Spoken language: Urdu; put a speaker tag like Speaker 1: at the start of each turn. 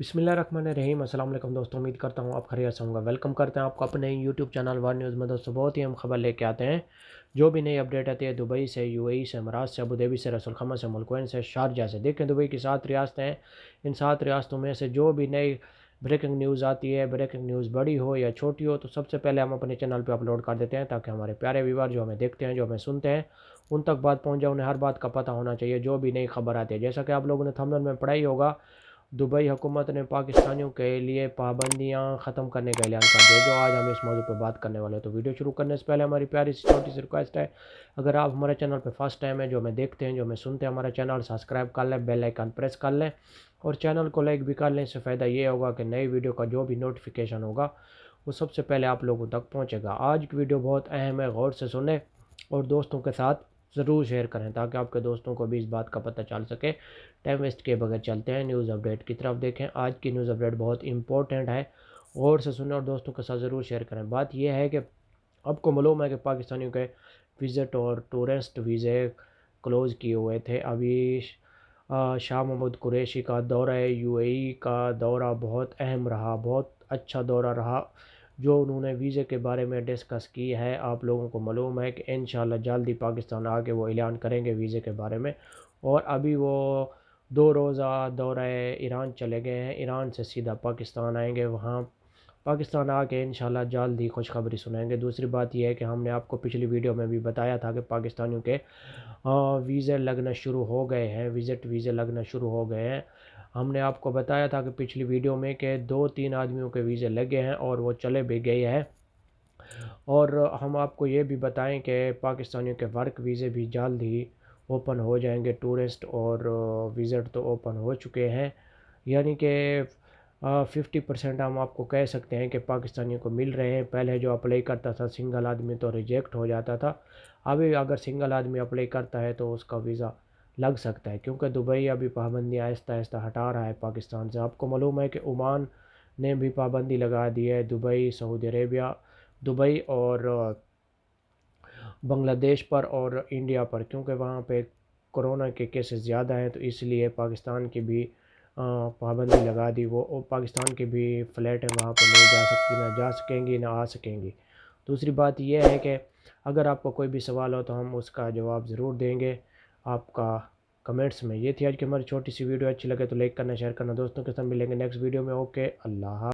Speaker 1: بسم اللہ الرحمن الرحیم۔ السلام علیکم دوستوں، امید کرتا ہوں آپ خیریت سے ہوں گے۔ ویلکم کرتے ہیں آپ کو اپنے یوٹیوب چینل ورلڈ نیوز میں۔ دوستوں بہت ہی ہم خبر لے کے آتے ہیں، جو بھی نئی اپڈیٹ آتی ہے دبئی سے، UAE سے، امارات سے، ابوظہبی سے، رس الخمر سے، ملکوین سے، شارجہ سے۔ دیکھیں دبئی کی 7 ریاستیں ہیں، ان 7 ریاستوں میں سے جو بھی نئی بریکنگ نیوز آتی ہے، بریکنگ نیوز بڑی ہو یا چھوٹی ہو، تو سب سے پہلے ہم اپنے چینل پہ اپلوڈ کر دیتے ہیں، تاکہ ہمارے پیارے ویور جو ہمیں دیکھتے ہیں، جو ہمیں سنتے ہیں، ان تک بات پہنچ جائے، انہیں ہر بات کا پتہ ہونا چاہیے جو بھی نئی خبر آتی ہے۔ جیسا کہ آپ لوگوں نے تھمبنیل میں پڑھا ہی ہوگا، دبئی حکومت نے پاکستانیوں کے لیے پابندیاں ختم کرنے کا اعلان کر دیا، جو آج ہم اس موضوع پہ بات کرنے والے ہیں۔ تو ویڈیو شروع کرنے سے پہلے ہماری پیاری سی چھوٹی سی ریکویسٹ ہے، اگر آپ ہمارے چینل پہ فرسٹ ٹائم ہے، جو ہمیں دیکھتے ہیں، جو ہمیں سنتے ہیں، ہمارا چینل سبسکرائب کر لیں، بیل آئیکن پریس کر لیں اور چینل کو لائک بھی کر لیں۔ اس سے فائدہ یہ ہوگا کہ نئی ویڈیو کا جو بھی نوٹیفیکیشن ہوگا وہ سب سے پہلے آپ لوگوں تک پہنچے گا۔ آج کی ویڈیو بہت اہم ہے، غور سے سنیں اور دوستوں کے ساتھ ضرور شیئر کریں، تاکہ آپ کے دوستوں کو بھی اس بات کا پتہ چل سکے۔ ٹائم ویسٹ کے بغیر چلتے ہیں نیوز اپڈیٹ کی طرف۔ دیکھیں آج کی نیوز اپڈیٹ بہت امپورٹنٹ ہے، غور سے سنیں اور دوستوں کے ساتھ ضرور شیئر کریں۔ بات یہ ہے کہ آپ کو معلوم ہے کہ پاکستانیوں کے وزٹ اور ٹورسٹ ویزے کلوز کیے ہوئے تھے۔ ابھی شاہ محمود قریشی کا دورہ UAE کا دورہ بہت اہم رہا، بہت اچھا دورہ رہا، جو انہوں نے ویزے کے بارے میں ڈسکس کی ہے۔ آپ لوگوں کو معلوم ہے کہ انشاءاللہ جلدی پاکستان آ کے وہ اعلان کریں گے ویزے کے بارے میں، اور ابھی وہ 2 روزہ دورہ ایران چلے گئے ہیں، ایران سے سیدھا پاکستان آئیں گے، وہاں پاکستان آ کے انشاءاللہ جلد ہی خوشخبری سنائیں گے۔ دوسری بات یہ ہے کہ ہم نے آپ کو پچھلی ویڈیو میں بھی بتایا تھا کہ پاکستانیوں کے ویزے لگنا شروع ہو گئے ہیں، وزٹ ویزے لگنا شروع ہو گئے ہیں۔ ہم نے آپ کو بتایا تھا کہ پچھلی ویڈیو میں کہ 2-3 آدمیوں کے ویزے لگے ہیں اور وہ چلے بھی گئے ہیں، اور ہم آپ کو یہ بھی بتائیں کہ پاکستانیوں کے ورک ویزے بھی جلد ہی اوپن ہو جائیں گے۔ ٹورسٹ اور وزٹ تو اوپن ہو چکے ہیں، یعنی کہ 50% ہم آپ کو کہہ سکتے ہیں کہ پاکستانیوں کو مل رہے ہیں۔ پہلے جو اپلائی کرتا تھا سنگل آدمی تو ریجیکٹ ہو جاتا تھا، ابھی اگر سنگل آدمی اپلائی کرتا ہے تو اس کا ویزا لگ سکتا ہے، کیونکہ دبئی ابھی پابندیاں آہستہ آہستہ ہٹا رہا ہے پاکستان سے۔ آپ کو معلوم ہے کہ عمان نے بھی پابندی لگا دی ہے دبئی، سعودی عربیہ، دبئی اور بنگلہ دیش پر اور انڈیا پر، کیونکہ وہاں پہ کرونا کے کیسز زیادہ ہیں، تو اس لیے پاکستان کی بھی پابندی لگا دی۔ وہ پاکستان کے بھی فلیٹ ہیں، وہاں پہ نہیں جا سکتی، نہ جا سکیں گی نہ آ سکیں گی۔ دوسری بات یہ ہے کہ اگر آپ کو کوئی بھی سوال ہو تو ہم اس کا جواب ضرور دیں گے آپ کا کمنٹس میں۔ یہ تھی آج کی ہماری چھوٹی سی ویڈیو، اچھی لگے تو لائک کرنا، شیئر کرنا، دوستوں کے ساتھ ملیں گے نیکسٹ ویڈیو میں۔ اوکے، اللہ حافظ۔